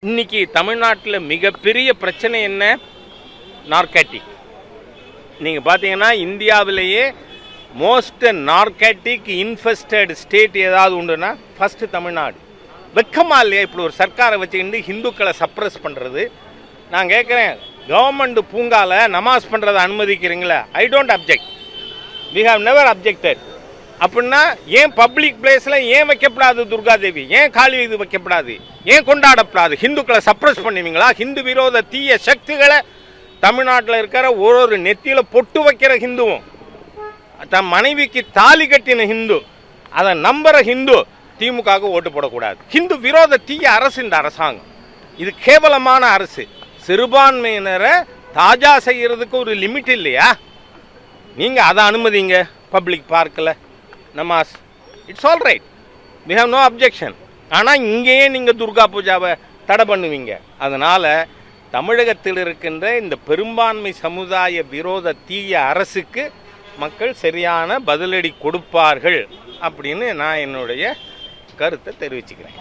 இன்னைக்கு தமிழ்நாட்டில் மிகப்பெரிய பிரச்சனை என்ன? நார்காட்டிக். நீங்கள் பார்த்தீங்கன்னா இந்தியாவிலேயே மோஸ்ட் நார்காட்டிக் இன்ஃபெஸ்டட் ஸ்டேட் ஏதாவது உண்டுன்னா ஃபஸ்ட்டு தமிழ்நாடு. வெக்கமா இல்லையா இப்படி ஒரு சர்க்காரை வச்சுக்கிட்டு ஹிந்துக்களை சப்ரஸ் பண்ணுறது? நான் கேட்குறேன், கவர்மெண்ட் பூங்காவில் நமாஸ் பண்ணுறதை அனுமதிக்கிறீங்களா? I don't object, we have never objected. அப்படின்னா ஏன் பப்ளிக் பிளேஸில் ஏன் வைக்கப்படாது துர்காதேவி? ஏன் காளி இது வைக்கப்படாது? ஏன் கொண்டாடப்படாது? ஹிந்துக்களை சப்ரஸ் பண்ணுவீங்களா? ஹிந்து விரோத தீய சக்திகளை தமிழ்நாட்டில் இருக்கிற ஒரு நெத்தியில் பொட்டு வைக்கிற ஹிந்துவும், தன் மனைவிக்கு தாலி கட்டின ஹிந்து, அதை நம்புற ஹிந்து திமுகவுக்கு ஓட்டு போடக்கூடாது. ஹிந்து விரோத தீய அரசு இந்த அரசாங்கம். இது கேவலமான அரசு. சிறுபான்மையினரை தாஜா செய்யறதுக்கு ஒரு லிமிட் இல்லையா? நீங்கள் அதை அனுமதிங்க. பப்ளிக் பார்க்கில் நமாஸ், it's all right, we have no objection. ஆனால் இங்கேயே நீங்கள் துர்கா பூஜாவை தடை பண்ணுவீங்க. அதனால் தமிழகத்தில் இருக்கின்ற இந்த பெரும்பான்மை சமுதாய விரோத தீய அரசுக்கு மக்கள் சரியான பதிலடி கொடுப்பார்கள் அப்படின்னு நான் என்னுடைய கருத்தை தெரிவிச்சுக்கிறேன்.